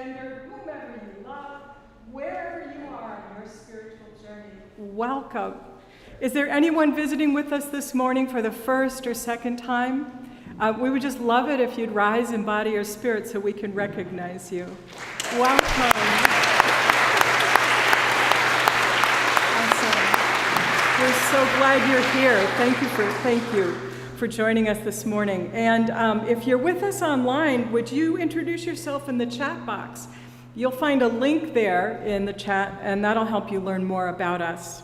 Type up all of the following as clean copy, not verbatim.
gender, whomever you love, wherever you are on your spiritual journey, welcome. Is there anyone visiting with us this morning for the first or second time? We would just love it if you'd rise in body or spirit so we can recognize you. Welcome. Awesome. We're so glad you're here. Thank you for joining us this morning. And if you're with us online, would you introduce yourself in the chat box? You'll find a link there in the chat, and that'll help you learn more about us.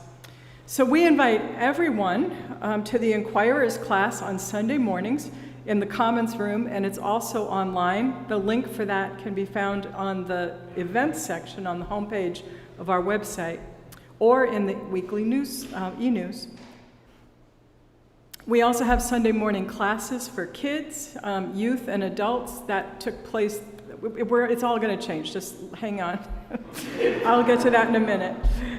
So we invite everyone to the Inquirers class on Sunday mornings in the Commons Room, and it's also online. The link for that can be found on the events section on the homepage of our website or in the weekly news, e-news. We also have Sunday morning classes for kids, youth, and adults that took place. It's all going to change, just hang on. I'll get to that in a minute.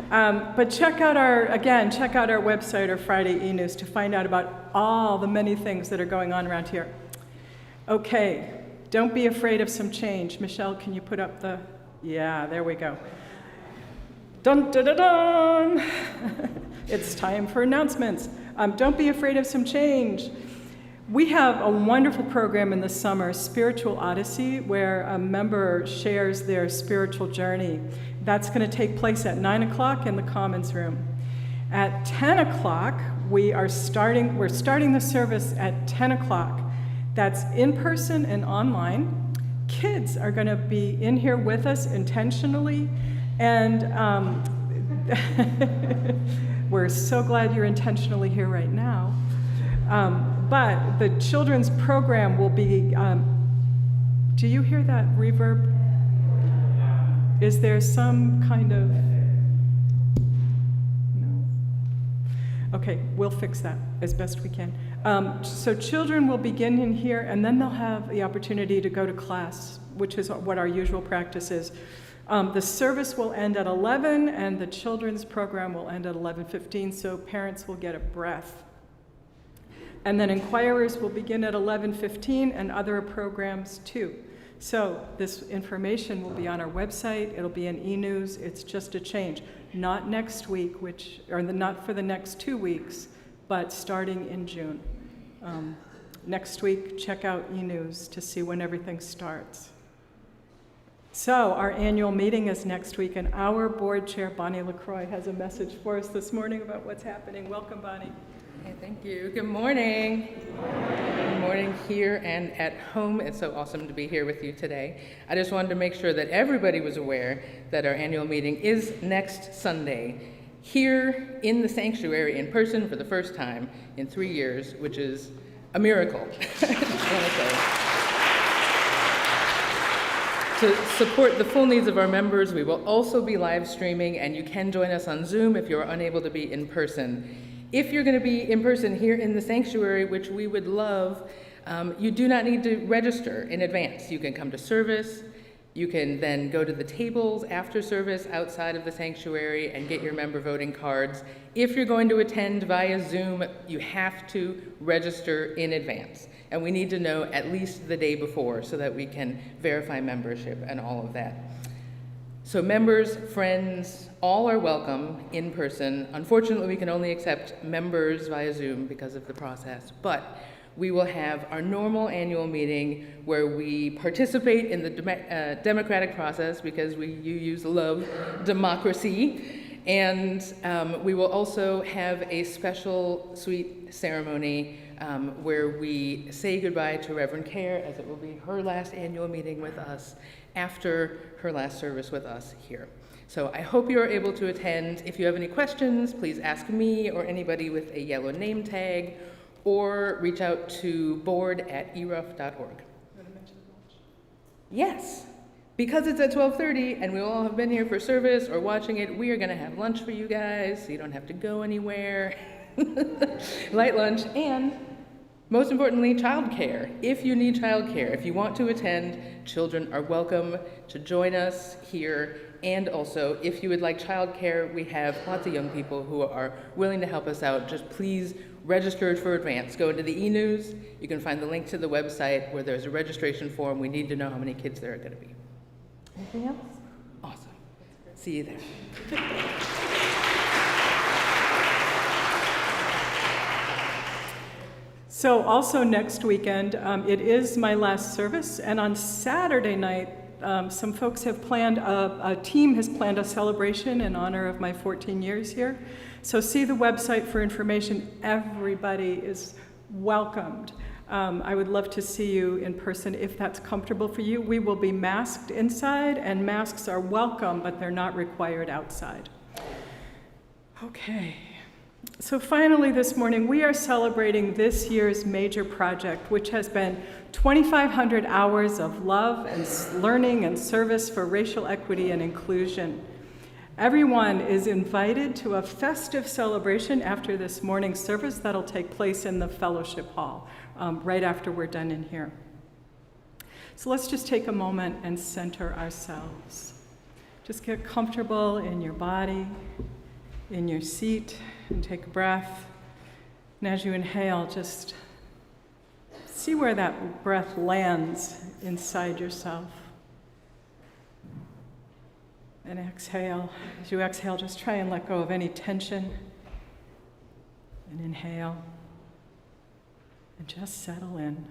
But check out our website or Friday e-news to find out about all the many things that are going on around here. Okay, don't be afraid of some change. Michelle, can you put up yeah, there we go. Dun, dun, dun, dun. It's time for announcements. Don't be afraid of some change. We have a wonderful program in the summer, Spiritual Odyssey, where a member shares their spiritual journey. That's going to take place at 9 o'clock in the Commons Room. At 10 o'clock, we're starting the service at 10 o'clock. That's in person and online. Kids are going to be in here with us intentionally, and we're so glad you're intentionally here right now. But the children's program will be, do you hear that reverb? Is there some kind of, no? Okay, we'll fix that as best we can. So children will begin in here, and then they'll have the opportunity to go to class, which is what our usual practice is. The service will end at 11, and the children's program will end at 11:15, so parents will get a breath. And then Inquirers will begin at 11:15, and other programs too. So this information will be on our website. It'll be in e-news. It's just a change. Not next week, not for the next 2 weeks, but starting in June. Next week, check out e-news to see when everything starts. So our annual meeting is next week, and our board chair, Bonnie LaCroix, has a message for us this morning about what's happening. Welcome, Bonnie. Hey, thank you. Good morning. Good morning here and at home. It's so awesome to be here with you today. I just wanted to make sure that everybody was aware that our annual meeting is next Sunday here in the sanctuary in person for the first time in 3 years, which is a miracle. I just want to say. To support the full needs of our members, we will also be live streaming, and you can join us on Zoom if you're unable to be in person. If you're going to be in person here in the sanctuary, which we would love, you do not need to register in advance. You can come to service. You can then go to the tables after service outside of the sanctuary and get your member voting cards. If you're going to attend via Zoom, you have to register in advance. And we need to know at least the day before so that we can verify membership and all of that. So members, friends, all are welcome in person. Unfortunately, we can only accept members via Zoom because of the process, but we will have our normal annual meeting where we participate in the democratic process because you love democracy. And we will also have a special sweet ceremony where we say goodbye to Reverend Cayer, as it will be her last annual meeting with us after her last service with us here. So I hope you are able to attend. If you have any questions, please ask me or anybody with a yellow name tag, or reach out to board@eruf.org. Yes, because it's at 12:30 and we all have been here for service or watching it, we are going to have lunch for you guys, so you don't have to go anywhere. Light lunch, and most importantly, childcare. If you need childcare, if you want to attend, children are welcome to join us here. And also, if you would like childcare, we have lots of young people who are willing to help us out. Just please register for advance. Go into the e-news. You can find the link to the website where there's a registration form. We need to know how many kids there are going to be. Anything else? Awesome. See you there. So also next weekend, it is my last service, and on Saturday night, some folks have planned, a team has planned a celebration in honor of my 14 years here. So see the website for information. Everybody is welcomed. I would love to see you in person if that's comfortable for you. We will be masked inside, and masks are welcome, but they're not required outside. Okay. So finally this morning, we are celebrating this year's major project, which has been 2,500 hours of love and learning and service for racial equity and inclusion. Everyone is invited to a festive celebration after this morning's service that'll take place in the fellowship hall right after we're done in here. So let's just take a moment and center ourselves. Just get comfortable in your body, in your seat, and take a breath. And as you inhale, just see where that breath lands inside yourself. And exhale. As you exhale, just try and let go of any tension. And inhale. And just settle in.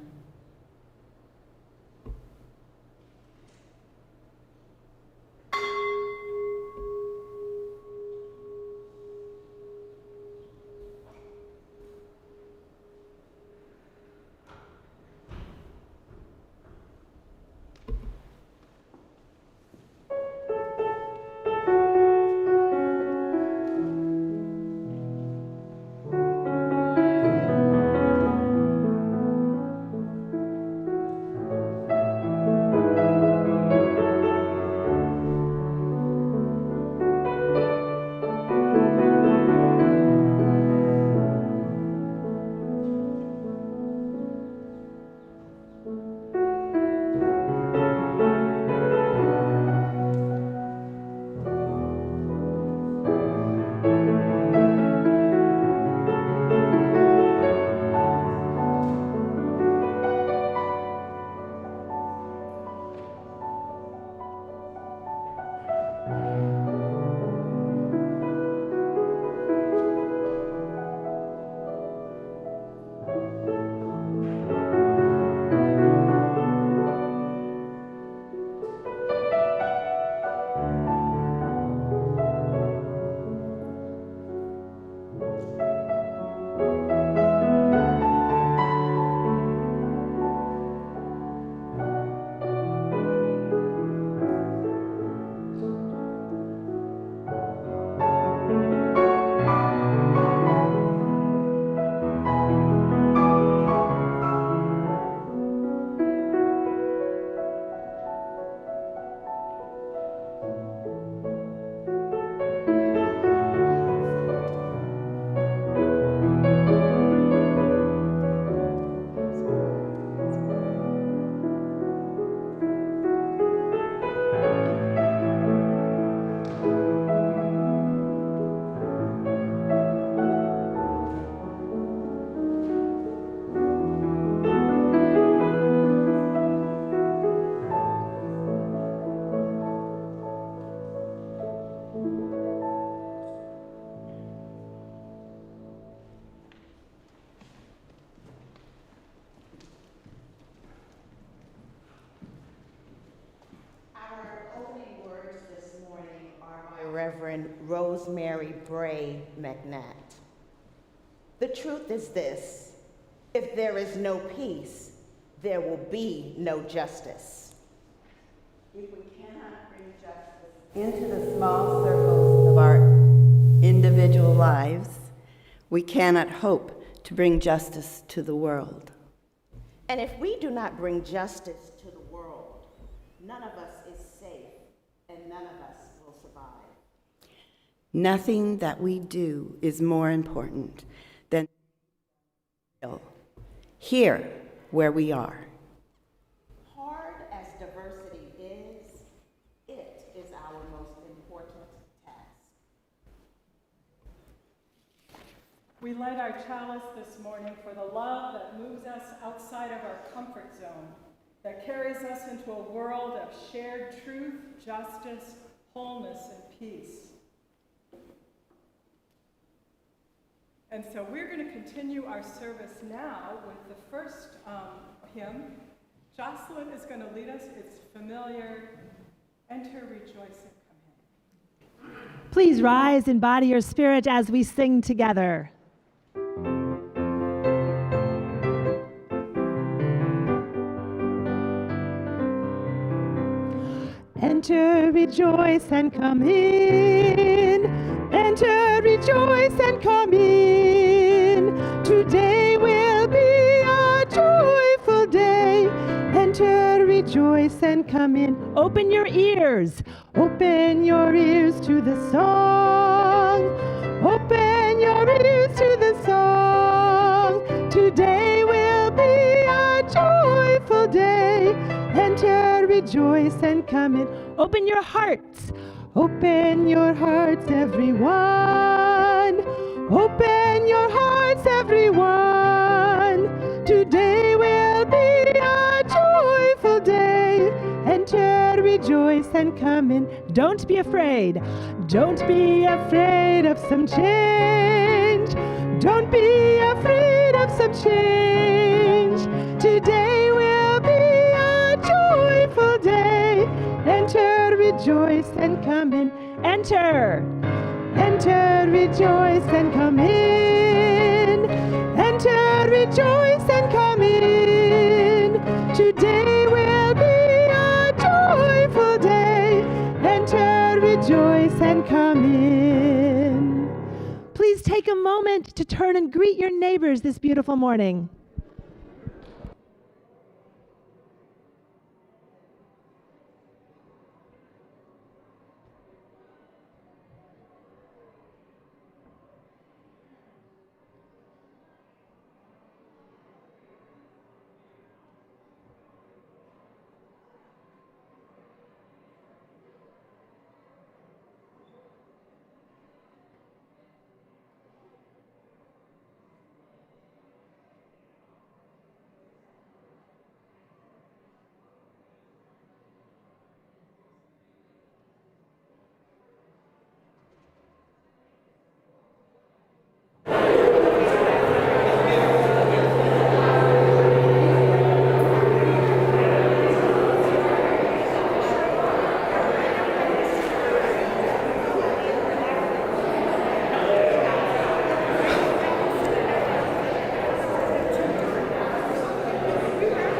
Reverend Rosemary Bray McNatt. The truth is this: if there is no peace, there will be no justice. If we cannot bring justice into the small circles of our individual lives, we cannot hope to bring justice to the world. And if we do not bring justice to the world, none of us is safe and none of us will survive. Nothing that we do is more important than here where we are. Hard as diversity is, it is our most important task. We light our chalice this morning for the love that moves us outside of our comfort zone that carries us into a world of shared truth, justice, wholeness, and peace. And so we're going to continue our service now with the first hymn. Jocelyn is going to lead us. It's familiar. Enter, rejoice, and come in. Please rise in body or spirit as we sing together. Enter, rejoice, and come in. Enter, rejoice, and come in. Today will be a joyful day. Enter, rejoice, and come in. Open your ears. Open your ears to the song. Open your ears to the song. Today will be a joyful day. Enter, rejoice, and come in. Open your hearts. Open your hearts, everyone. Open your hearts, everyone. Today will be a joyful day. Enter, rejoice, and come in. Don't be afraid. Don't be afraid of some change. Don't be afraid of some change. Today will be a joyful day. Enter, rejoice, and come in. Enter. Enter, rejoice, and come in. Enter, rejoice, and come in. Today will be a joyful day. Enter, rejoice, and come in. Please take a moment to turn and greet your neighbors this beautiful morning.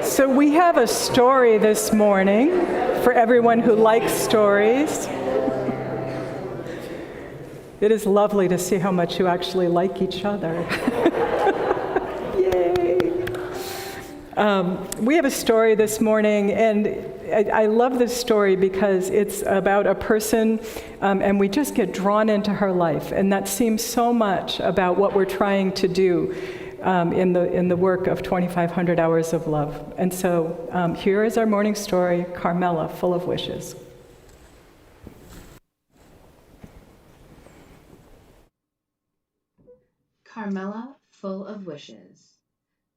So we have a story this morning for everyone who likes stories. It is lovely to see how much you actually like each other. Yay! We have a story this morning, and I love this story because it's about a person, and we just get drawn into her life, and that seems so much about what we're trying to do in the work of 2,500 Hours of Love. And so here is our morning story, Carmela, Full of Wishes. Carmela, Full of Wishes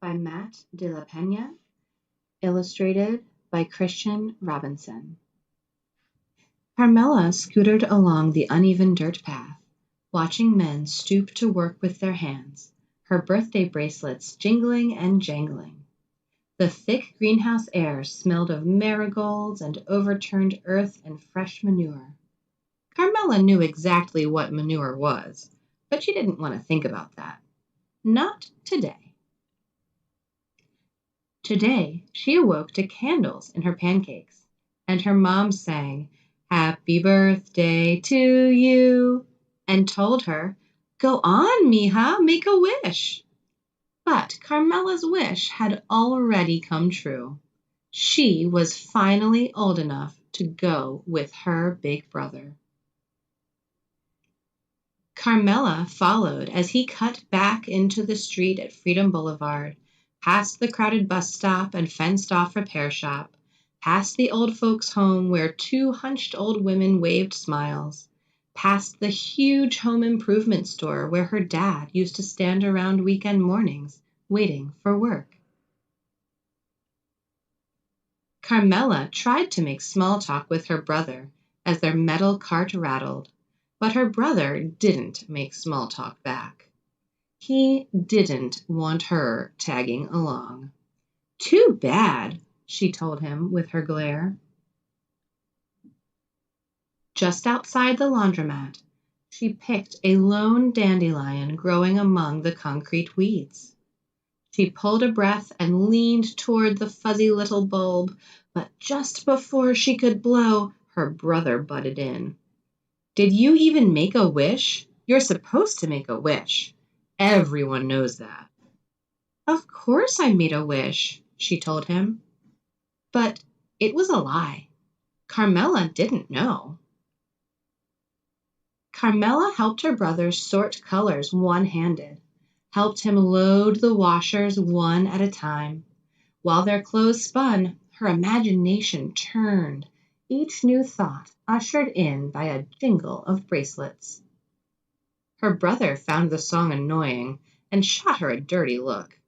by Matt de la Pena, illustrated by Christian Robinson. Carmela scootered along the uneven dirt path, watching men stoop to work with their hands, her birthday bracelets jingling and jangling. The thick greenhouse air smelled of marigolds and overturned earth and fresh manure. Carmela knew exactly what manure was, but she didn't want to think about that. Not today. Today, she awoke to candles in her pancakes, and her mom sang, "Happy birthday to you," and told her, "Go on, mija, make a wish." But Carmela's wish had already come true. She was finally old enough to go with her big brother. Carmela followed as he cut back into the street at Freedom Boulevard, past the crowded bus stop and fenced-off repair shop, past the old folks' home where two hunched old women waved smiles, past the huge home improvement store where her dad used to stand around weekend mornings waiting for work. Carmela tried to make small talk with her brother as their metal cart rattled, but her brother didn't make small talk back. He didn't want her tagging along. Too bad, she told him with her glare. Just outside the laundromat, she picked a lone dandelion growing among the concrete weeds. She pulled a breath and leaned toward the fuzzy little bulb, but just before she could blow, her brother butted in. Did you even make a wish? You're supposed to make a wish. Everyone knows that. Of course I made a wish, she told him. But it was a lie. Carmela didn't know. Carmela helped her brother sort colors one-handed, helped him load the washers one at a time. While their clothes spun, her imagination turned, each new thought ushered in by a jingle of bracelets. Her brother found the song annoying and shot her a dirty look.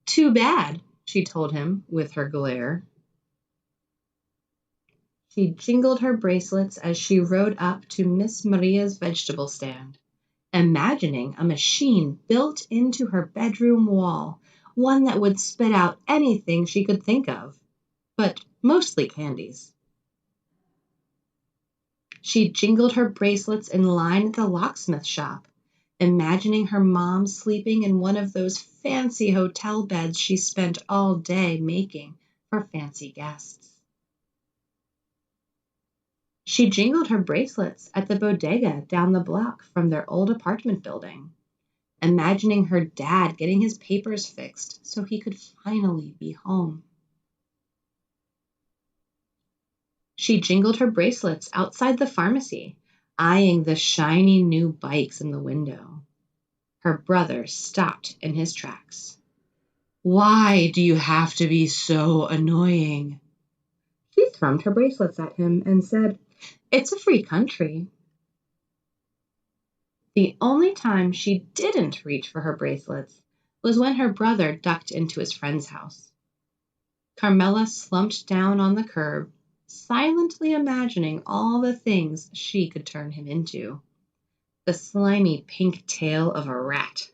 Too bad, she told him with her glare. She jingled her bracelets as she rode up to Miss Maria's vegetable stand, imagining a machine built into her bedroom wall, one that would spit out anything she could think of, but mostly candies. She jingled her bracelets in line at the locksmith shop, imagining her mom sleeping in one of those fancy hotel beds she spent all day making for fancy guests. She jingled her bracelets at the bodega down the block from their old apartment building, imagining her dad getting his papers fixed so he could finally be home. She jingled her bracelets outside the pharmacy, eyeing the shiny new bikes in the window. Her brother stopped in his tracks. Why do you have to be so annoying? She thrummed her bracelets at him and said, It's a free country. The only time she didn't reach for her bracelets was when her brother ducked into his friend's house. Carmela slumped down on the curb, silently imagining all the things she could turn him into. The slimy pink tail of a rat,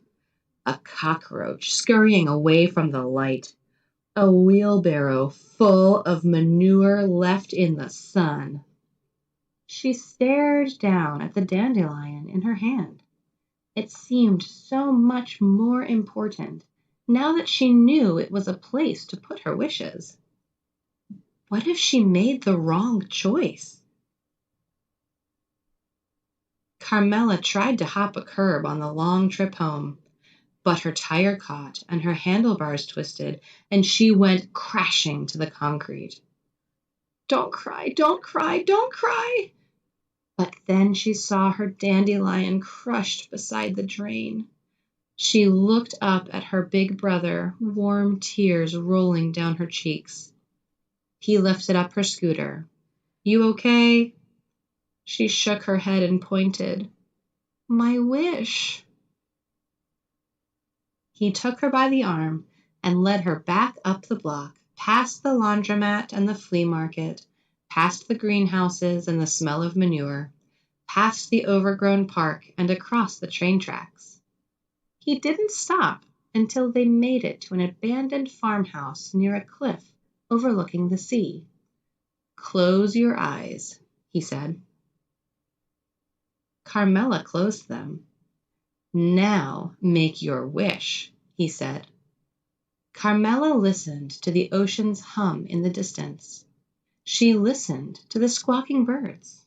a cockroach scurrying away from the light, a wheelbarrow full of manure left in the sun. She stared down at the dandelion in her hand. It seemed so much more important now that she knew it was a place to put her wishes. What if she made the wrong choice? Carmela tried to hop a curb on the long trip home, but her tire caught and her handlebars twisted, and she went crashing to the concrete. Don't cry, don't cry, don't cry! But then she saw her dandelion crushed beside the drain. She looked up at her big brother, warm tears rolling down her cheeks. He lifted up her scooter. You okay? She shook her head and pointed. My wish. He took her by the arm and led her back up the block, past the laundromat and the flea market, past the greenhouses and the smell of manure, past the overgrown park and across the train tracks. He didn't stop until they made it to an abandoned farmhouse near a cliff overlooking the sea. Close your eyes, he said. Carmela closed them. Now make your wish, he said. Carmela listened to the ocean's hum in the distance. She listened to the squawking birds.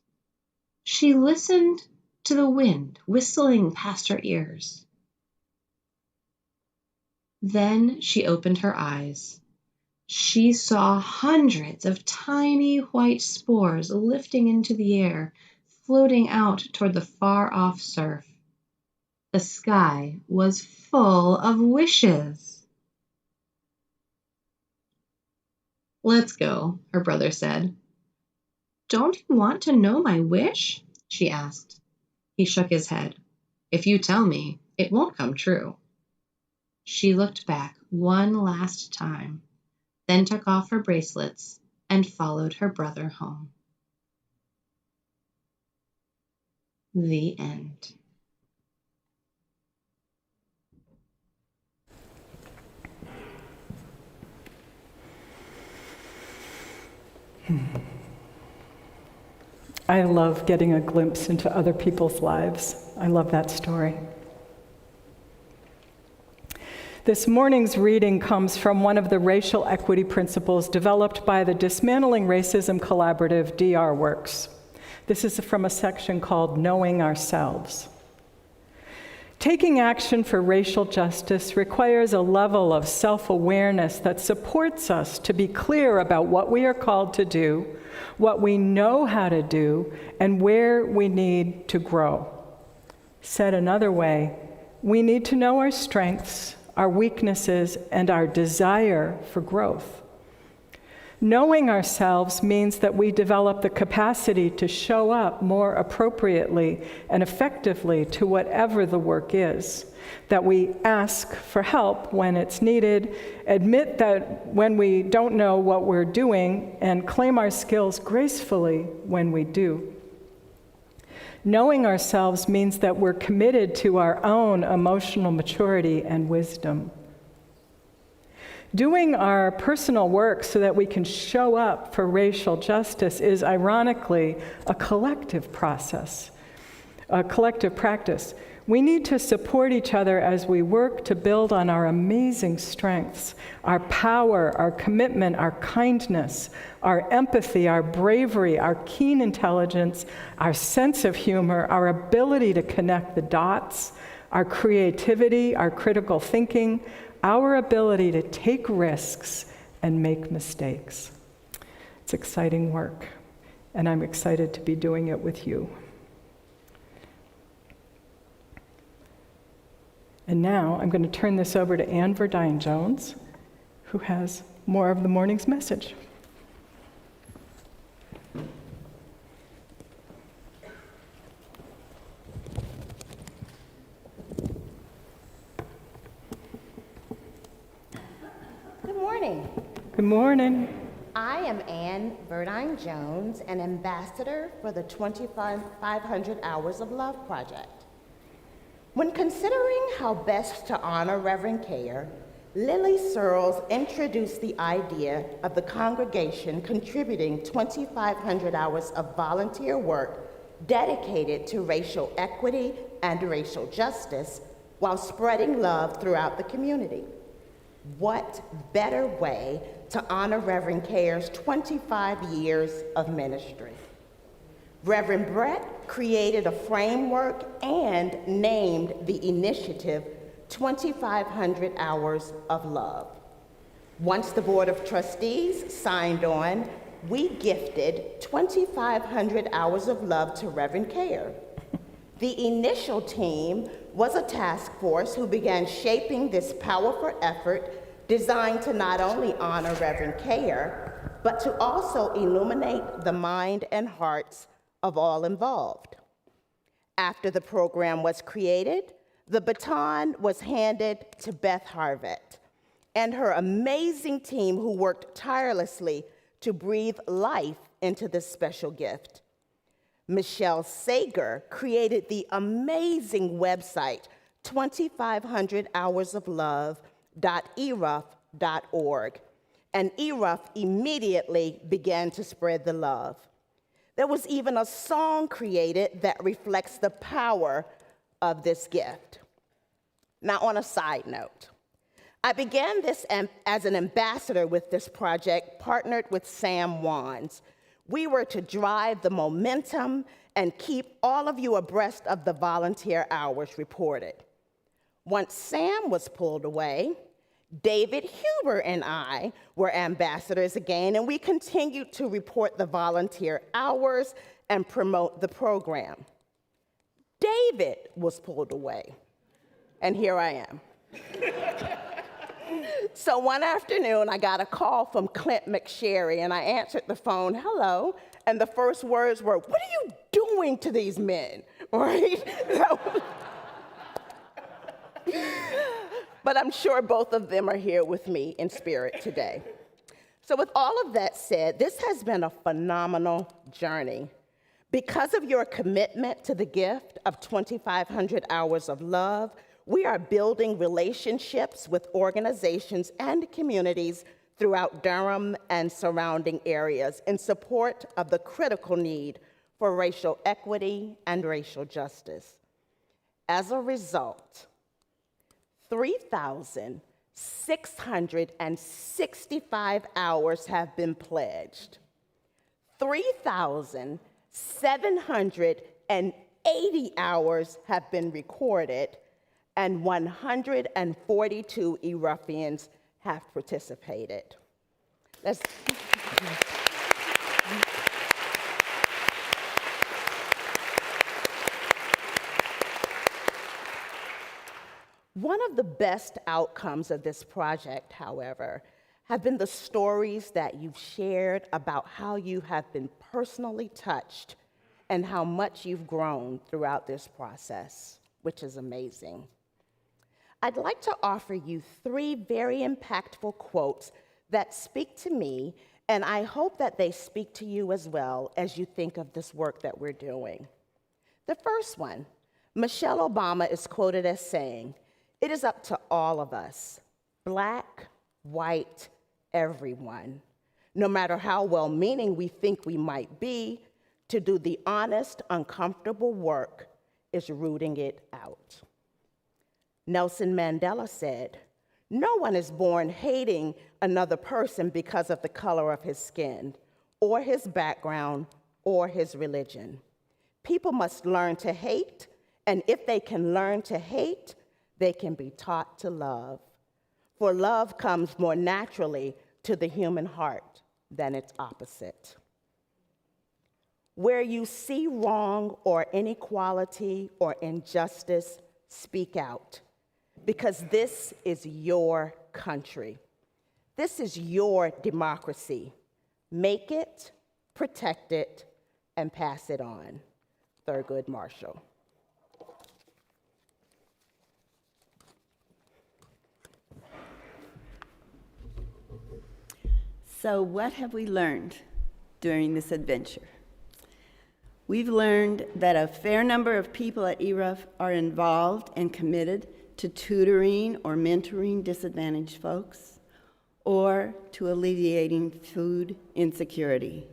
She listened to the wind whistling past her ears. Then she opened her eyes. She saw hundreds of tiny white spores lifting into the air, floating out toward the far-off surf. The sky was full of wishes. Let's go, her brother said. Don't you want to know my wish? She asked. He shook his head. If you tell me, it won't come true. She looked back one last time, then took off her bracelets and followed her brother home. The end. I love getting a glimpse into other people's lives. I love that story. This morning's reading comes from one of the racial equity principles developed by the Dismantling Racism Collaborative, DR Works. This is from a section called Knowing Ourselves. Taking action for racial justice requires a level of self-awareness that supports us to be clear about what we are called to do, what we know how to do, and where we need to grow. Said another way, we need to know our strengths, our weaknesses, and our desire for growth. Knowing ourselves means that we develop the capacity to show up more appropriately and effectively to whatever the work is, that we ask for help when it's needed, admit that when we don't know what we're doing, and claim our skills gracefully when we do. Knowing ourselves means that we're committed to our own emotional maturity and wisdom. Doing our personal work so that we can show up for racial justice is ironically a collective process, a collective practice. We need to support each other as we work to build on our amazing strengths, our power, our commitment, our kindness, our empathy, our bravery, our keen intelligence, our sense of humor, our ability to connect the dots, our creativity, our critical thinking, our ability to take risks and make mistakes. It's exciting work, and I'm excited to be doing it with you. And now I'm going to turn this over to Verdeine Jones, who has more of the morning's message. Good morning. Good morning. I am Verdine Jones, an ambassador for the 2,500 Hours of Love Project. When considering how best to honor Reverend Cayer, Lily Searles introduced the idea of the congregation contributing 2,500 hours of volunteer work dedicated to racial equity and racial justice while spreading love throughout the community. What better way to honor Reverend Cayer's 25 years of ministry? Reverend Brett created a framework and named the initiative 2,500 Hours of Love. Once the Board of Trustees signed on, we gifted 2,500 hours of love to Reverend Cayer. The initial team was a task force who began shaping this powerful effort designed to not only honor Reverend Cayer, but to also illuminate the mind and hearts of all involved. After the program was created, the baton was handed to Beth Harvat and her amazing team who worked tirelessly to breathe life into this special gift. Michelle Sager created the amazing website 2500hoursoflove.ERUUF.org, and ERUUF immediately began to spread the love. There was even a song created that reflects the power of this gift. Now, on a side note, I began this as an ambassador with this project, partnered with Sam Wands. We were to drive the momentum and keep all of you abreast of the volunteer hours reported. Once Sam was pulled away, David Huber and I were ambassadors again, and we continued to report the volunteer hours and promote the program. David was pulled away, and here I am. So one afternoon, I got a call from Clint McSherry, and I answered the phone, hello, and the first words were, what are you doing to these men, right? But I'm sure both of them are here with me in spirit today. So with all of that said, this has been a phenomenal journey. Because of your commitment to the gift of 2,500 hours of love, we are building relationships with organizations and communities throughout Durham and surrounding areas in support of the critical need for racial equity and racial justice. As a result, 3,665 hours have been pledged. 3,780 hours have been recorded, and 142 ERUUFians have participated. One of the best outcomes of this project, however, have been the stories that you've shared about how you have been personally touched and how much you've grown throughout this process, which is amazing. I'd like to offer you 3 very impactful quotes that speak to me, and I hope that they speak to you as well as you think of this work that we're doing. The first one, Michelle Obama is quoted as saying, "It is up to all of us, Black, white, everyone, no matter how well-meaning we think we might be, to do the honest, uncomfortable work is rooting it out." Nelson Mandela said, "No one is born hating another person because of the color of his skin, or his background, or his religion. People must learn to hate, and if they can learn to hate, they can be taught to love. For love comes more naturally to the human heart than its opposite. Where you see wrong or inequality or injustice, speak out, because this is your country. This is your democracy. Make it, protect it, and pass it on." Thurgood Marshall. So what have we learned during this adventure? We've learned that a fair number of people at ERUUF are involved and committed to tutoring or mentoring disadvantaged folks, or to alleviating food insecurity.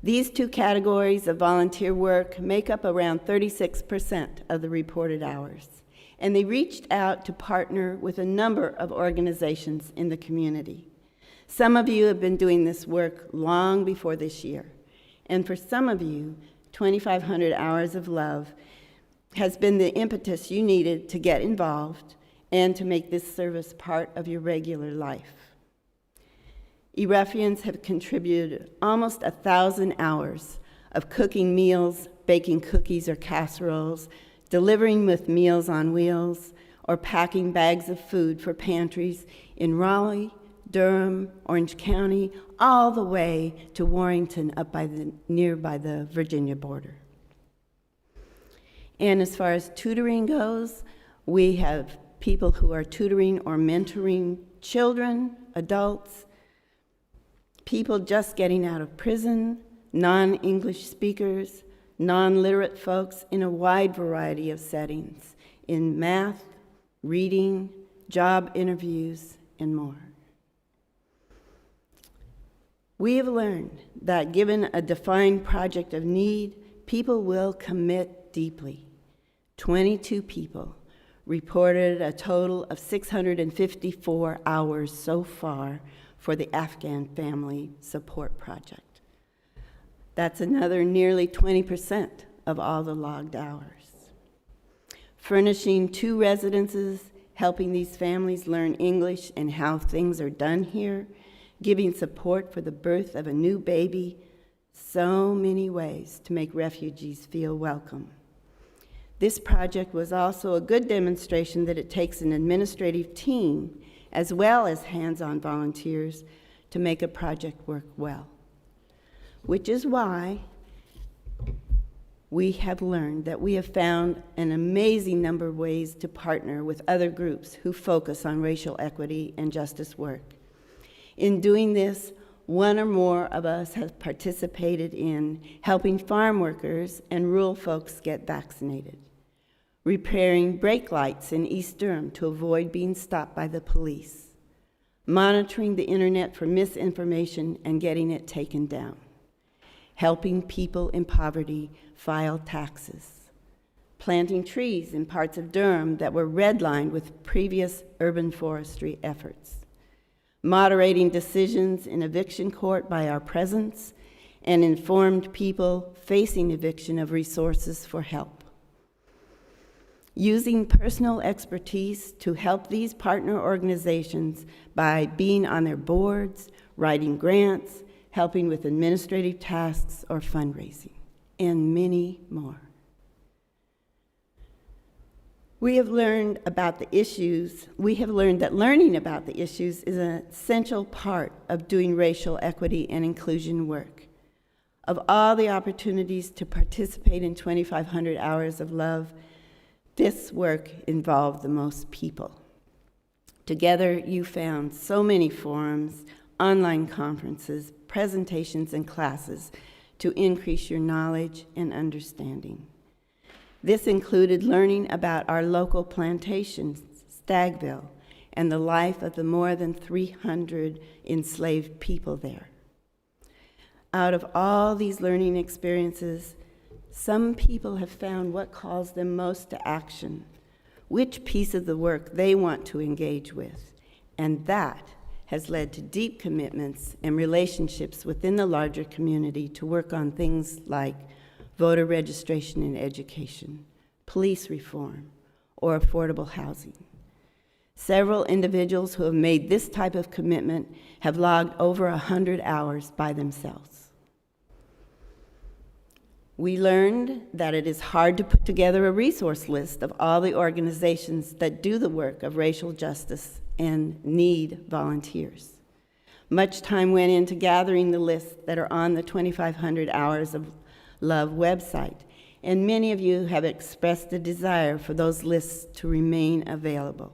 These 2 categories of volunteer work make up around 36% of the reported hours, and they reached out to partner with a number of organizations in the community. Some of you have been doing this work long before this year, and for some of you, 2,500 hours of love has been the impetus you needed to get involved and to make this service part of your regular life. ERUUFians have contributed almost 1,000 hours of cooking meals, baking cookies or casseroles, delivering with Meals on Wheels, or packing bags of food for pantries in Raleigh, Durham, Orange County, all the way to Warrington up nearby the Virginia border. And as far as tutoring goes, we have people who are tutoring or mentoring children, adults, people just getting out of prison, non-English speakers, non-literate folks in a wide variety of settings, in math, reading, job interviews, and more. We have learned that given a defined project of need, people will commit deeply. 22 people reported a total of 654 hours so far for the Afghan Family Support Project. That's another nearly 20% of all the logged hours. Furnishing 2 residences, helping these families learn English and how things are done here, giving support for the birth of a new baby, so many ways to make refugees feel welcome. This project was also a good demonstration that it takes an administrative team as well as hands-on volunteers to make a project work well, which is why we have learned that we have found an amazing number of ways to partner with other groups who focus on racial equity and justice work. In doing this, one or more of us have participated in helping farm workers and rural folks get vaccinated, repairing brake lights in East Durham to avoid being stopped by the police, monitoring the internet for misinformation and getting it taken down, helping people in poverty file taxes, planting trees in parts of Durham that were redlined with previous urban forestry efforts, moderating decisions in eviction court by our presence, and informed people facing eviction of resources for help. Using personal expertise to help these partner organizations by being on their boards, writing grants, helping with administrative tasks or fundraising, and many more. We have learned that learning about the issues is an essential part of doing racial equity and inclusion work. Of all the opportunities to participate in 2,500 hours of love, this work involved the most people. Together, you found so many forums, online conferences, presentations, and classes to increase your knowledge and understanding. This included learning about our local plantations, Stagville, and the life of the more than 300 enslaved people there. Out of all these learning experiences, some people have found what calls them most to action, which piece of the work they want to engage with, and that has led to deep commitments and relationships within the larger community to work on things like voter registration and education, police reform, or affordable housing. Several individuals who have made this type of commitment have logged over 100 hours by themselves. We learned that it is hard to put together a resource list of all the organizations that do the work of racial justice and need volunteers. Much time went into gathering the lists that are on the 2,500 Hours of Love website, and many of you have expressed a desire for those lists to remain available.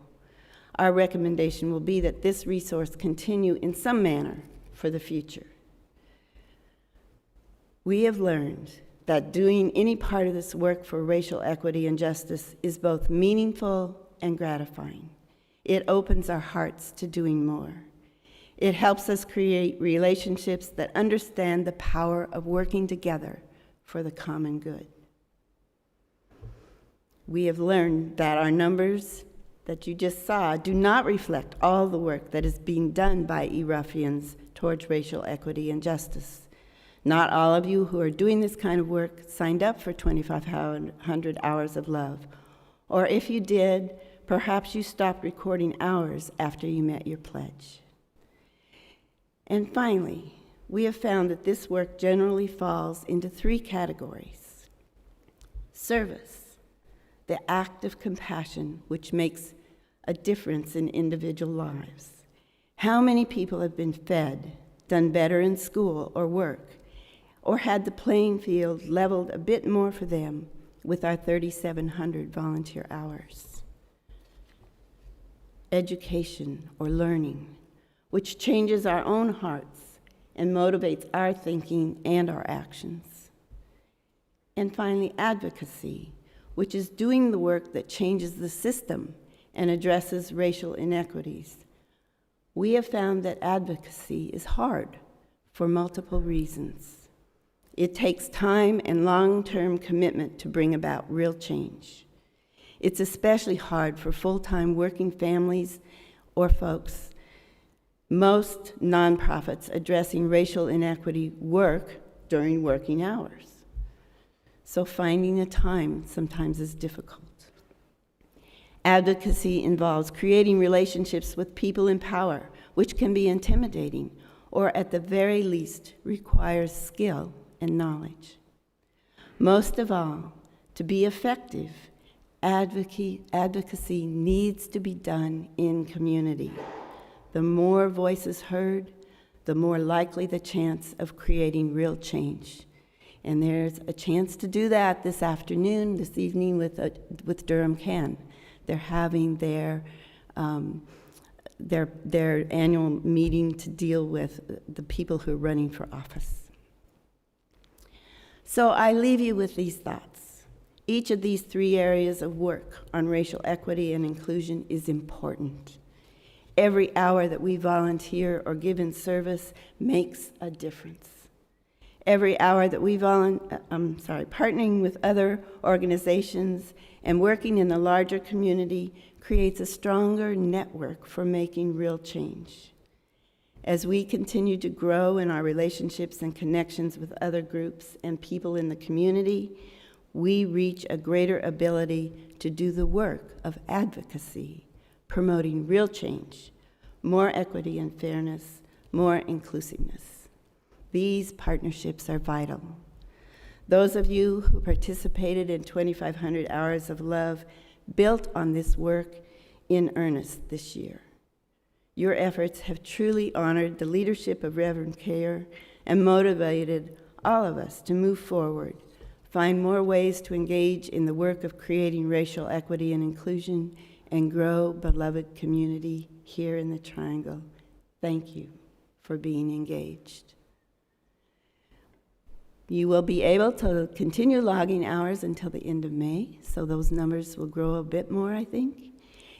Our recommendation will be that this resource continue in some manner for the future. We have learned that doing any part of this work for racial equity and justice is both meaningful and gratifying. It opens our hearts to doing more. It helps us create relationships that understand the power of working together for the common good. We have learned that our numbers that you just saw do not reflect all the work that is being done by ERUUFians towards racial equity and justice. Not all of you who are doing this kind of work signed up for 2,500 Hours of Love, or if you did, perhaps you stopped recording hours after you met your pledge. And finally, we have found that this work generally falls into 3 categories. Service, the act of compassion which makes a difference in individual lives. How many people have been fed, done better in school or work, or had the playing field leveled a bit more for them with our 3,700 volunteer hours? Education or learning, which changes our own hearts and motivates our thinking and our actions. And finally, advocacy, which is doing the work that changes the system and addresses racial inequities. We have found that advocacy is hard for multiple reasons. It takes time and long-term commitment to bring about real change. It's especially hard for full-time working families or folks. Most nonprofits addressing racial inequity work during working hours. So finding the time sometimes is difficult. Advocacy involves creating relationships with people in power, which can be intimidating, or at the very least requires skill and knowledge. Most of all, to be effective, advocacy needs to be done in community. The more voices heard, the more likely the chance of creating real change. And there's a chance to do that this evening with Durham Can. They're having their their annual meeting to deal with the people who are running for office. So I leave you with these thoughts. Each of these three areas of work on racial equity and inclusion is important. Every hour that we volunteer or give in service makes a difference. Every hour that we partnering with other organizations and working in the larger community creates a stronger network for making real change. As we continue to grow in our relationships and connections with other groups and people in the community, we reach a greater ability to do the work of advocacy, promoting real change, more equity and fairness, more inclusiveness. These partnerships are vital. Those of you who participated in 2,500 Hours of Love built on this work in earnest this year. Your efforts have truly honored the leadership of Reverend Cayer and motivated all of us to move forward, find more ways to engage in the work of creating racial equity and inclusion, and grow beloved community here in the Triangle. Thank you for being engaged. You will be able to continue logging hours until the end of May, so those numbers will grow a bit more, I think.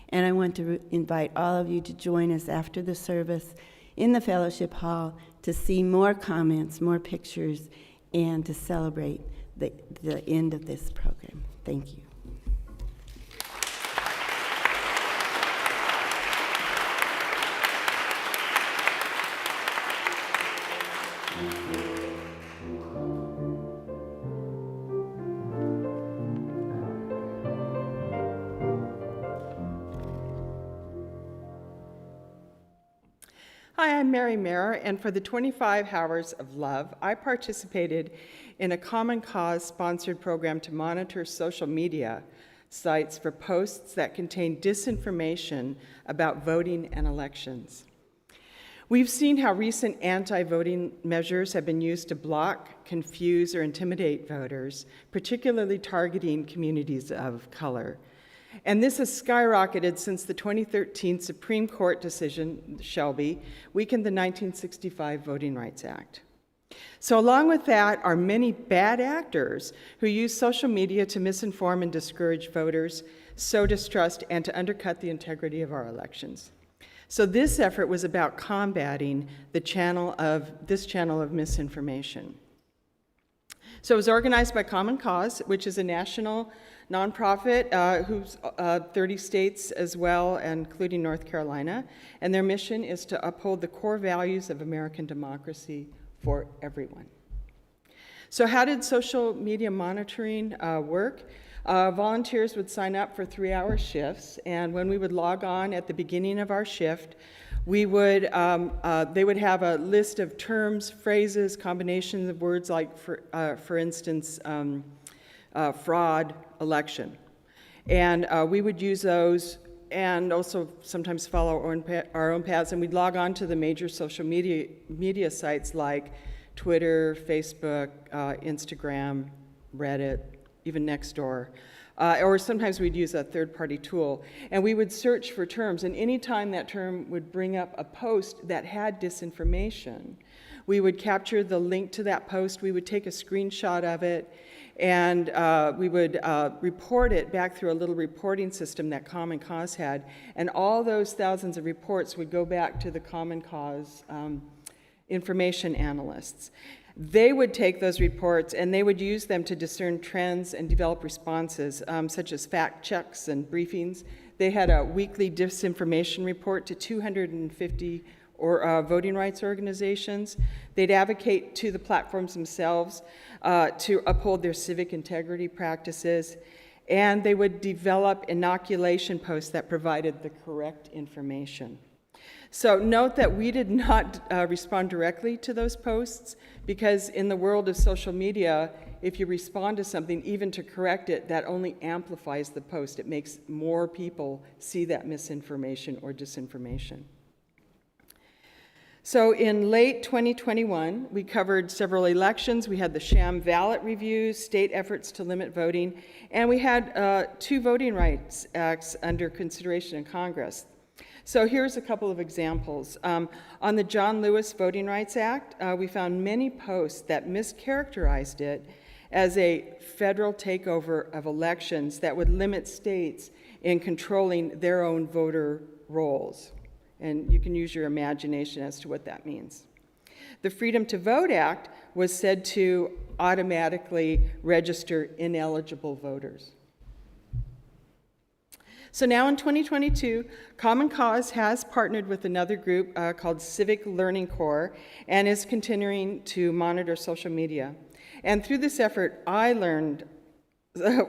And I want to invite all of you to join us after the service in the fellowship hall to see more comments, more pictures, and to celebrate the end of this program. Thank you. Hi, I'm Mary Mehrer, and for the 25 Hours of Love, I participated in a Common Cause sponsored program to monitor social media sites for posts that contain disinformation about voting and elections. We've seen how recent anti-voting measures have been used to block, confuse, or intimidate voters, particularly targeting communities of color. And this has skyrocketed since the 2013 Supreme Court decision, Shelby, weakened the 1965 Voting Rights Act. So along with that are many bad actors who use social media to misinform and discourage voters, sow distrust, and to undercut the integrity of our elections. So this effort was about combating this channel of misinformation. So it was organized by Common Cause, which is a national nonprofit who's 30 states as well, including North Carolina. And their mission is to uphold the core values of American democracy for everyone. So how did social media monitoring work? Volunteers would sign up for 3-hour shifts, and when we would log on at the beginning of our shift, we would, they would have a list of terms, phrases, combinations of words like, for instance, fraud, election. And we would use those and also sometimes follow our own paths, and we'd log on to the major social media sites like Twitter, Facebook, Instagram, Reddit, even Nextdoor. Or sometimes we'd use a third-party tool, and we would search for terms, and anytime that term would bring up a post that had disinformation, we would capture the link to that post, we would take a screenshot of it, and we would report it back through a little reporting system that Common Cause had, and all those thousands of reports would go back to the Common Cause information analysts. They would take those reports and they would use them to discern trends and develop responses, such as fact checks and briefings. They had a weekly disinformation report to 250 voting rights organizations. They'd advocate to the platforms themselves to uphold their civic integrity practices, and they would develop inoculation posts that provided the correct information. So note that we did not respond directly to those posts, because in the world of social media, if you respond to something, even to correct it, that only amplifies the post. It makes more people see that misinformation or disinformation. So in late 2021, we covered several elections. We had the sham ballot reviews, state efforts to limit voting, and we had 2 voting rights acts under consideration in Congress. So here's a couple of examples. On the John Lewis Voting Rights Act, we found many posts that mischaracterized it as a federal takeover of elections that would limit states in controlling their own voter rolls. And you can use your imagination as to what that means. The Freedom to Vote Act was said to automatically register ineligible voters. So now in 2022, Common Cause has partnered with another group called Civic Learning Corps and is continuing to monitor social media. And through this effort, I learned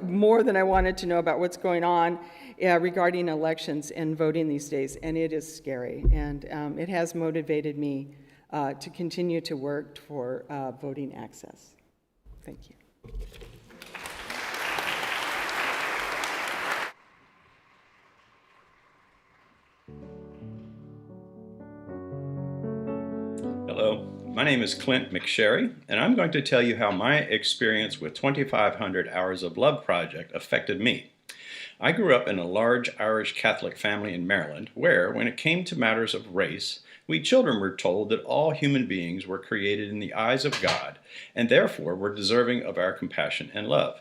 more than I wanted to know about what's going on regarding elections and voting these days, and it is scary. And it has motivated me to continue to work for voting access. Thank you. Hello, my name is Clint McSherry, and I'm going to tell you how my experience with 2,500 Hours of Love Project affected me. I grew up in a large Irish Catholic family in Maryland where, when it came to matters of race, we children were told that all human beings were created in the eyes of God and therefore were deserving of our compassion and love.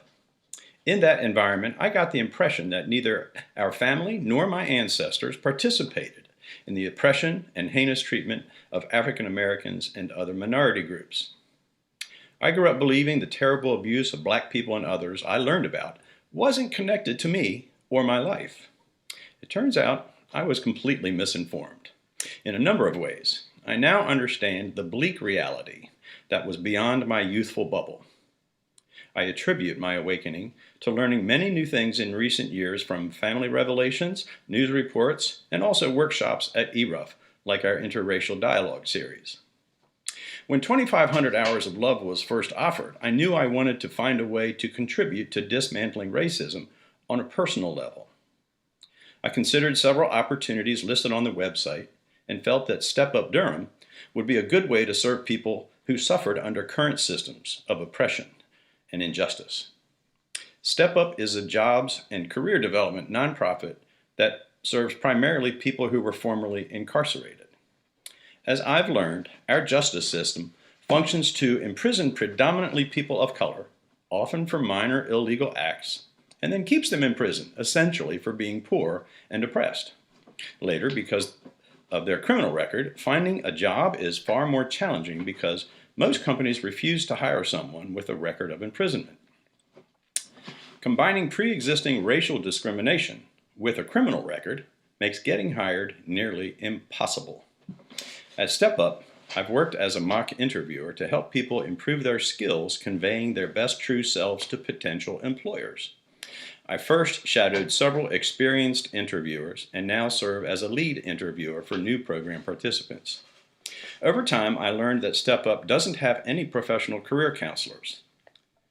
In that environment, I got the impression that neither our family nor my ancestors participated in the oppression and heinous treatment of African Americans and other minority groups. I grew up believing the terrible abuse of black people and others I learned about wasn't connected to me or my life. It turns out I was completely misinformed. In a number of ways, I now understand the bleak reality that was beyond my youthful bubble. I attribute my awakening to learning many new things in recent years from family revelations, news reports, and also workshops at ERUUF, like our interracial dialogue series. When 2,500 Hours of Love was first offered, I knew I wanted to find a way to contribute to dismantling racism on a personal level. I considered several opportunities listed on the website and felt that Step Up Durham would be a good way to serve people who suffered under current systems of oppression and injustice. Step Up is a jobs and career development nonprofit that serves primarily people who were formerly incarcerated. As I've learned, our justice system functions to imprison predominantly people of color, often for minor illegal acts, and then keeps them in prison, essentially for being poor and oppressed. Later, because of their criminal record, finding a job is far more challenging because most companies refuse to hire someone with a record of imprisonment. Combining pre-existing racial discrimination with a criminal record makes getting hired nearly impossible. At Step Up, I've worked as a mock interviewer to help people improve their skills conveying their best true selves to potential employers. I first shadowed several experienced interviewers and now serve as a lead interviewer for new program participants. Over time, I learned that Step Up doesn't have any professional career counselors.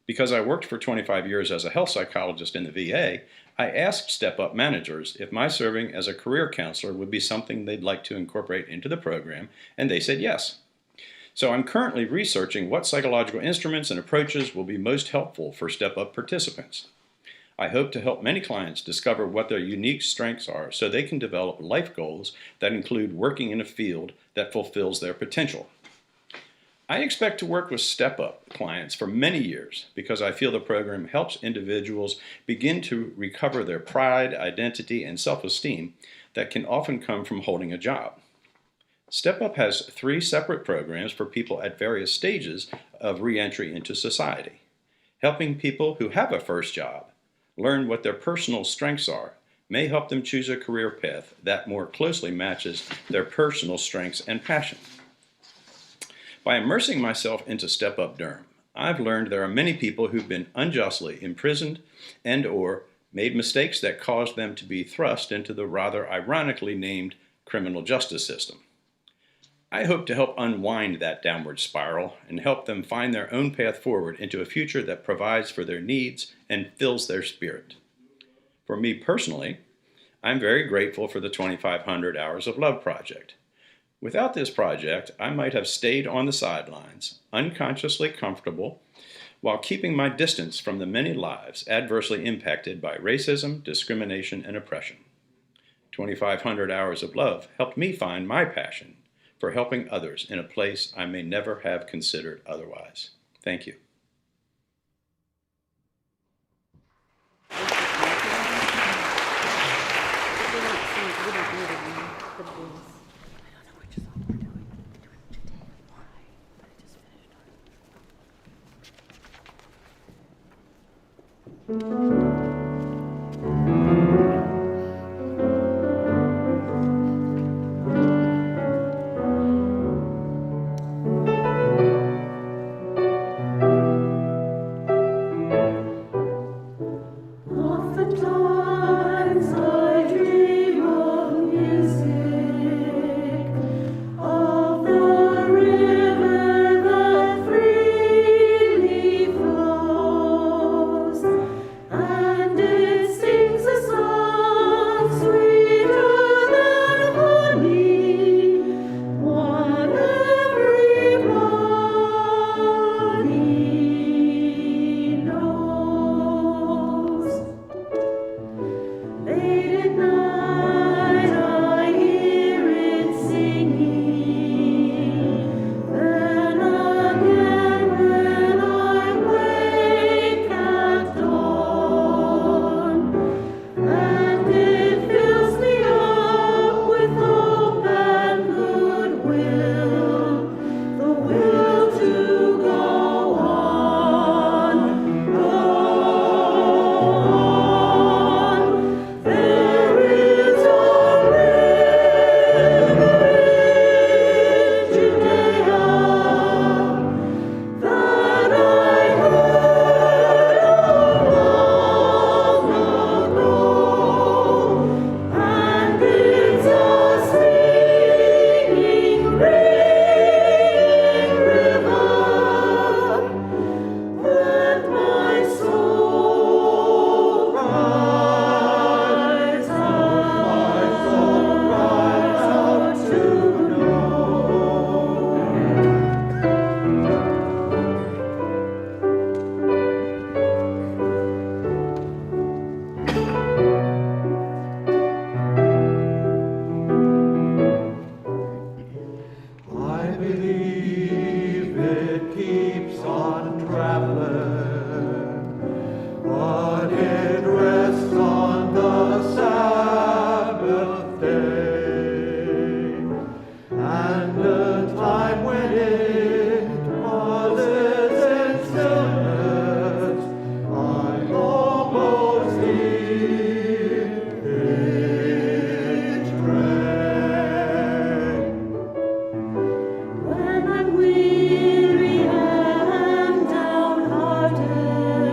Because I worked for 25 years as a health psychologist in the VA, I asked Step Up managers if my serving as a career counselor would be something they'd like to incorporate into the program, and they said yes. So I'm currently researching what psychological instruments and approaches will be most helpful for Step Up participants. I hope to help many clients discover what their unique strengths are so they can develop life goals that include working in a field that fulfills their potential. I expect to work with Step Up clients for many years because I feel the program helps individuals begin to recover their pride, identity, and self-esteem that can often come from holding a job. Step Up has 3 separate programs for people at various stages of re-entry into society, helping people who have a first job learn what their personal strengths are may help them choose a career path that more closely matches their personal strengths and passion. By immersing myself into Step Up Durham, I've learned there are many people who've been unjustly imprisoned and/or made mistakes that caused them to be thrust into the rather ironically named criminal justice system. I hope to help unwind that downward spiral and help them find their own path forward into a future that provides for their needs and fills their spirit. For me personally, I'm very grateful for the 2,500 Hours of Love project. Without this project, I might have stayed on the sidelines, unconsciously comfortable, while keeping my distance from the many lives adversely impacted by racism, discrimination, and oppression. 2,500 hours of love helped me find my passion for helping others in a place I may never have considered otherwise. Thank you. Oftentimes I dream of music, of the river that freely flows, and it sings a song sweeter than honey, one everybody knows. Late at night I hear it singing, then again when I wake at dawn, and it fills me up with hope and goodwill, the will to go on, go on. There is a river in Judea that I heard of long ago, and it's a singing, ringing river that my soul cries out to know. I believe it keeps on traveling, but it rests on the Sabbath day, and the time when it pauses in stillness, I almost hear it pray. When I'm weary and downhearted,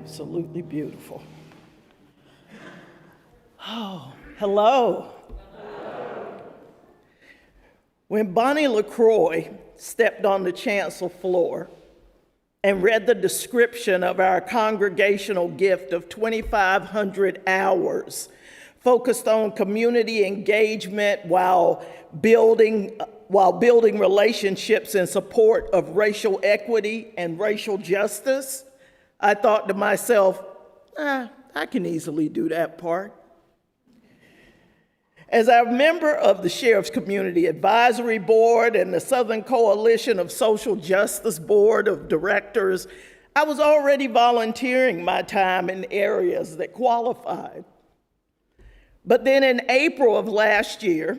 absolutely beautiful. Oh, hello. When Bonnie LaCroix stepped on the chancel floor and read the description of our congregational gift of 2,500 hours focused on community engagement while building relationships in support of racial equity and racial justice, I thought to myself, I can easily do that part. As a member of the Sheriff's Community Advisory Board and the Southern Coalition of Social Justice Board of Directors, I was already volunteering my time in areas that qualified. But then in April of last year,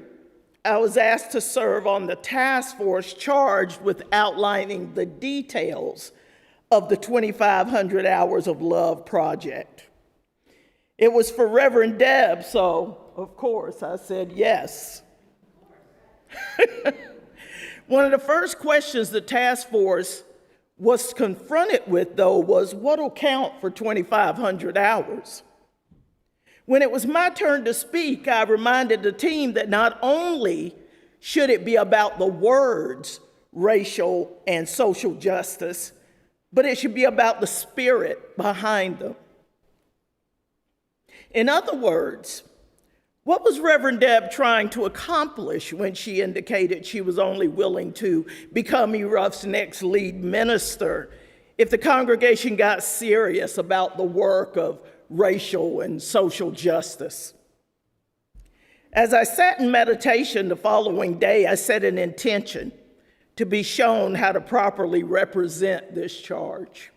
I was asked to serve on the task force charged with outlining the details of the 2,500 Hours of Love project. It was for Reverend Deb, so of course I said yes. One of the first questions the task force was confronted with, though, was what'll count for 2,500 hours? When it was my turn to speak, I reminded the team that not only should it be about the words racial and social justice, but it should be about the spirit behind them. In other words, what was Reverend Deb trying to accomplish when she indicated she was only willing to become ERUUF's next lead minister if the congregation got serious about the work of racial and social justice? As I sat in meditation the following day, I set an intention to be shown how to properly represent this charge.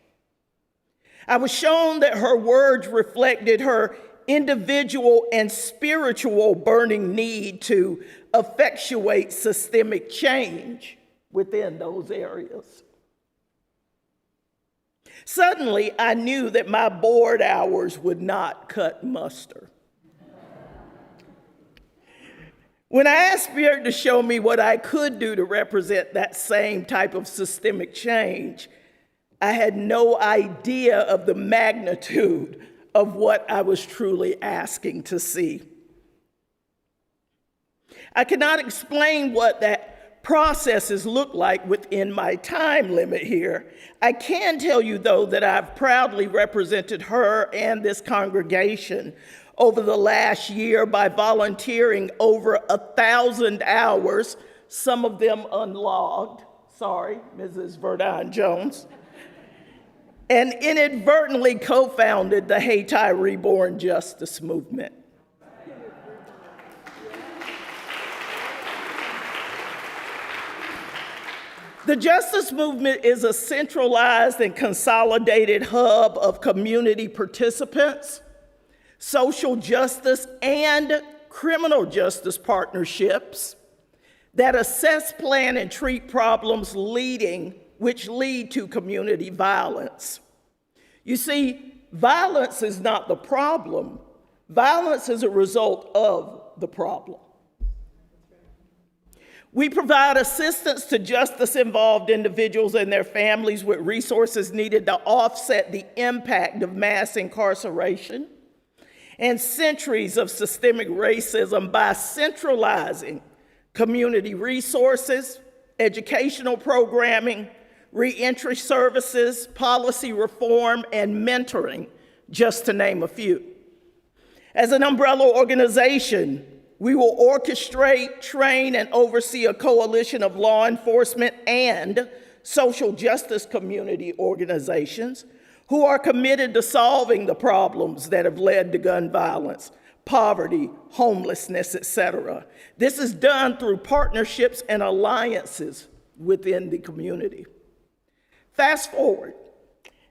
I was shown that her words reflected her individual and spiritual burning need to effectuate systemic change within those areas. Suddenly, I knew that my board hours would not cut mustard. When I asked Spirit to show me what I could do to represent that same type of systemic change, I had no idea of the magnitude of what I was truly asking to see. I cannot explain what that processes look like within my time limit here. I can tell you, though, that I've proudly represented her and this congregation over the last year by volunteering over 1,000 hours, some of them unlogged. Sorry, Mrs. Verdeine Jones. And inadvertently co-founded the Haiti Reborn Justice Movement. The Justice Movement is a centralized and consolidated hub of community participants, social justice and criminal justice partnerships that assess, plan, and treat problems which lead to community violence. You see, violence is not the problem. Violence is a result of the problem. We provide assistance to justice-involved individuals and their families with resources needed to offset the impact of mass incarceration and centuries of systemic racism by centralizing community resources, educational programming, reentry services, policy reform, and mentoring, just to name a few. As an umbrella organization, we will orchestrate, train, and oversee a coalition of law enforcement and social justice community organizations who are committed to solving the problems that have led to gun violence, poverty, homelessness, etc. This is done through partnerships and alliances within the community. Fast forward.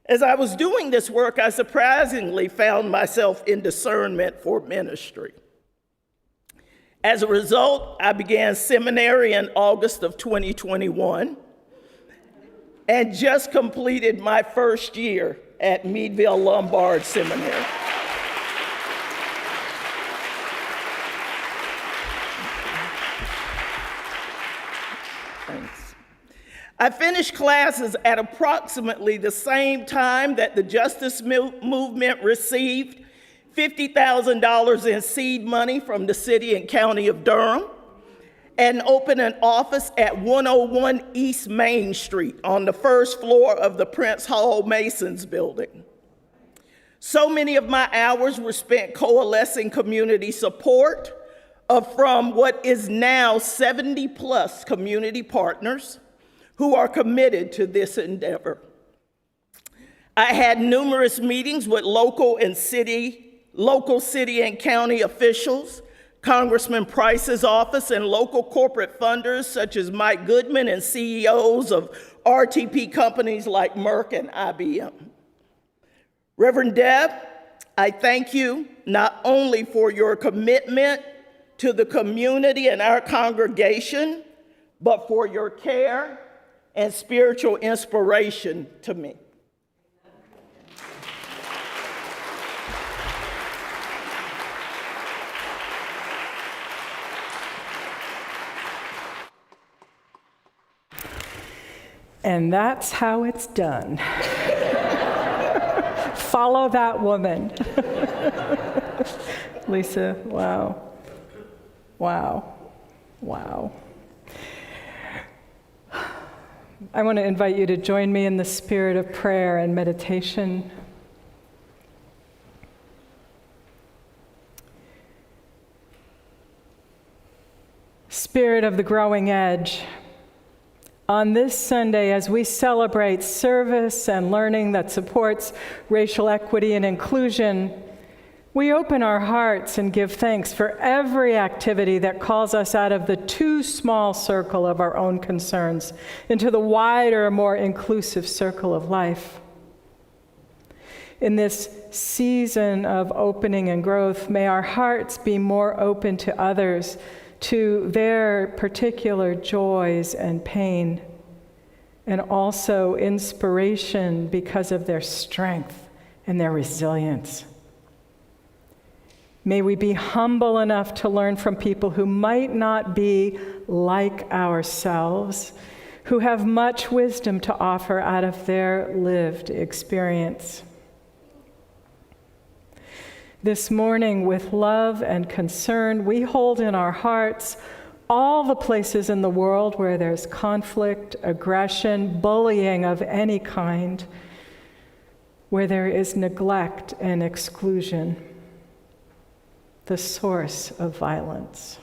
As I was doing this work, I surprisingly found myself in discernment for ministry. As a result, I began seminary in August of 2021 and just completed my first year at Meadville Lombard Seminary. I finished classes at approximately the same time that the justice movement received $50,000 in seed money from the city and county of Durham, and opened an office at 101 East Main Street on the first floor of the Prince Hall Masons building. So many of my hours were spent coalescing community support from what is now 70+ community partners who are committed to this endeavor. I had numerous meetings with local city and county officials, Congressman Price's office, and local corporate funders such as Mike Goodman and CEOs of RTP companies like Merck and IBM. Reverend Deb, I thank you not only for your commitment to the community and our congregation, but for your care and spiritual inspiration to me. And that's how it's done. Follow that woman. Lisa, wow. Wow. Wow. I want to invite you to join me in the spirit of prayer and meditation. Spirit of the growing edge. On this Sunday, as we celebrate service and learning that supports racial equity and inclusion, we open our hearts and give thanks for every activity that calls us out of the too small circle of our own concerns into the wider, more inclusive circle of life. In this season of opening and growth, may our hearts be more open to others, to their particular joys and pain, and also inspiration because of their strength and their resilience. May we be humble enough to learn from people who might not be like ourselves, who have much wisdom to offer out of their lived experience. This morning, with love and concern, we hold in our hearts all the places in the world where there's conflict, aggression, bullying of any kind, where there is neglect and exclusion, the source of violence.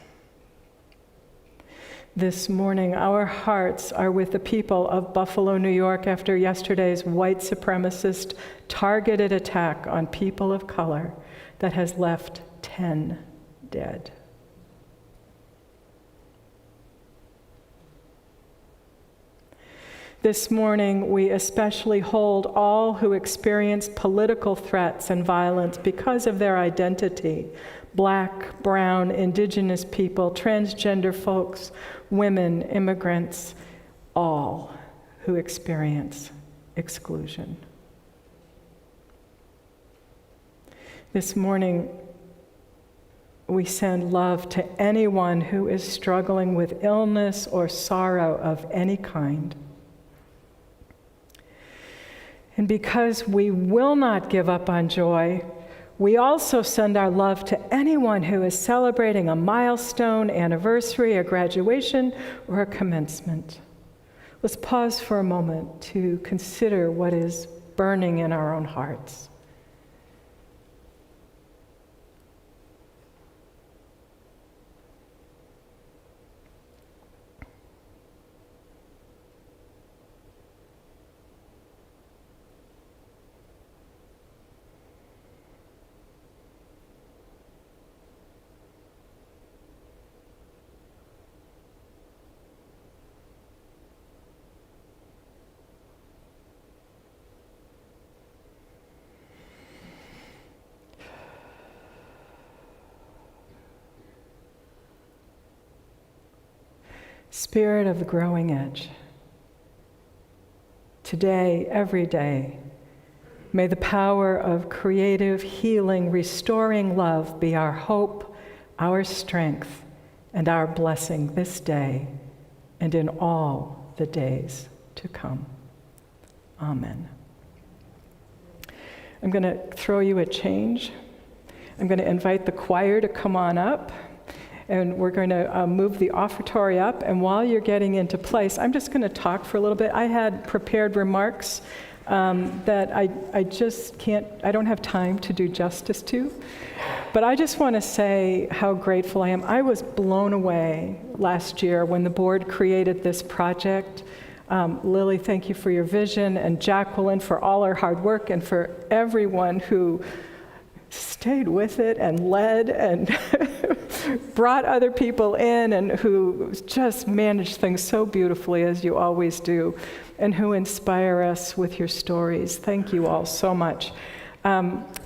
This morning, our hearts are with the people of Buffalo, New York, after yesterday's white supremacist targeted attack on people of color that has left 10 dead. This morning, we especially hold all who experience political threats and violence because of their identity: Black, brown, Indigenous people, transgender folks, women, immigrants, all who experience exclusion. This morning, we send love to anyone who is struggling with illness or sorrow of any kind. And because we will not give up on joy, we also send our love to anyone who is celebrating a milestone, anniversary, a graduation, or a commencement. Let's pause for a moment to consider what is burning in our own hearts. Spirit of the growing edge. Today, every day, may the power of creative, healing, restoring love be our hope, our strength, and our blessing this day and in all the days to come. Amen. I'm going to throw you a change. I'm going to invite the choir to come on up, and we're going to move the offertory up. And while you're getting into place, I'm just going to talk for a little bit. I had prepared remarks that I just can't, I don't have time to do justice to. But I just want to say how grateful I am. I was blown away last year when the board created this project. Lily, thank you for your vision, and Jacqueline for all her hard work, and for everyone who stayed with it and led and brought other people in, and who just managed things so beautifully, as you always do, and who inspire us with your stories. Thank you all so much.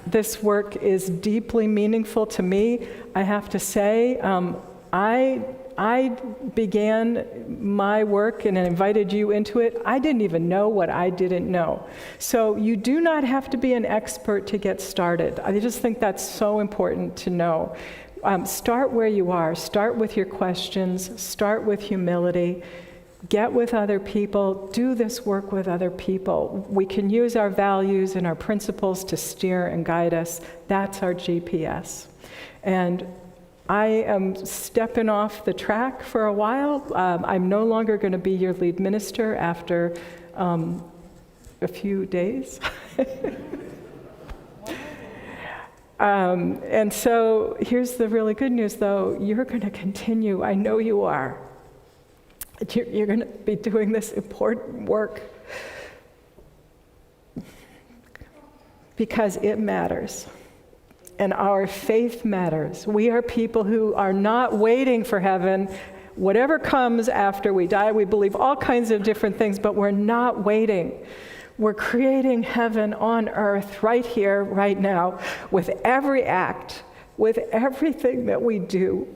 This work is deeply meaningful to me. I have to say, I began my work and invited you into it. I didn't even know what I didn't know. So you do not have to be an expert to get started. I just think that's so important to know. Start where you are. Start with your questions. Start with humility. Get with other people. Do this work with other people. We can use our values and our principles to steer and guide us. That's our GPS. And I am stepping off the track for a while. I'm no longer going to be your lead minister after a few days. And so here's the really good news, though. You're going to continue. I know you are. You're going to be doing this important work because it matters. And our faith matters. We are people who are not waiting for heaven. Whatever comes after we die, we believe all kinds of different things, but we're not waiting. We're creating heaven on earth right here, right now, with every act, with everything that we do,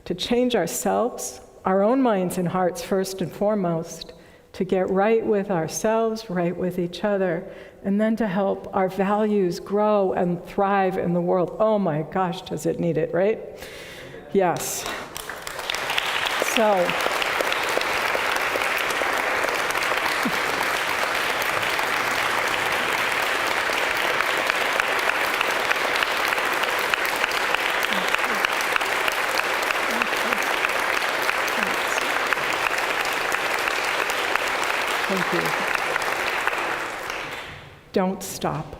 to change ourselves, our own minds and hearts first and foremost, to get right with ourselves, right with each other, and then to help our values grow and thrive in the world. Oh my gosh, does it need it, right? Yes. So, thank you. Don't stop.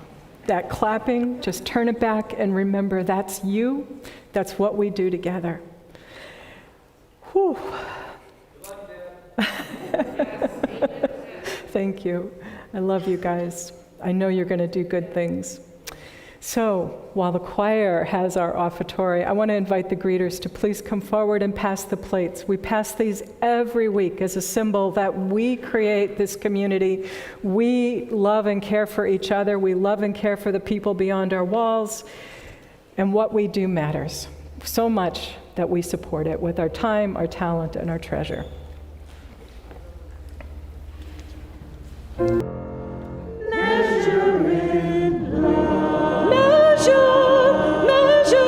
That clapping, just turn it back and remember that's you. That's what we do together. Whew. Thank you. I love you guys. I know you're going to do good things. So while the choir has our offertory, I want to invite the greeters to please come forward and pass the plates. We pass these every week as a symbol that we create this community. We love and care for each other. We love and care for the people beyond our walls. And what we do matters so much that we support it with our time, our talent, and our treasure. Measure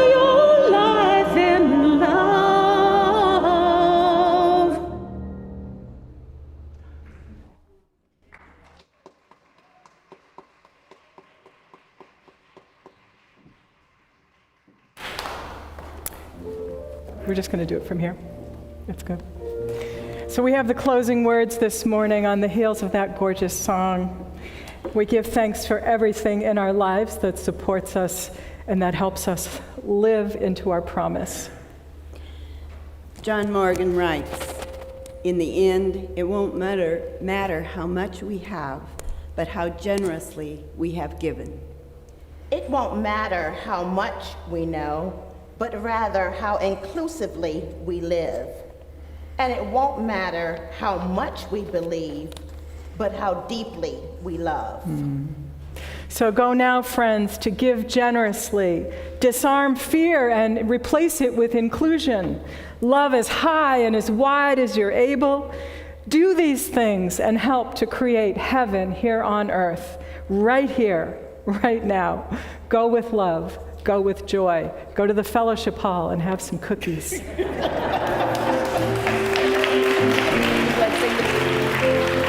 your life in love. We're just going to do it from here. That's good. So we have the closing words this morning on the heels of that gorgeous song. We give thanks for everything in our lives that supports us and that helps us live into our promise. John Morgan writes, "In the end, it won't matter how much we have, but how generously we have given. It won't matter how much we know, but rather how inclusively we live. And it won't matter how much we believe, but how deeply we love." So go now, friends, to give generously. Disarm fear and replace it with inclusion. Love as high and as wide as you're able. Do these things and help to create heaven here on earth, right here, right now. Go with love. Go with joy. Go to the fellowship hall and have some cookies. Let's sing the Thank you.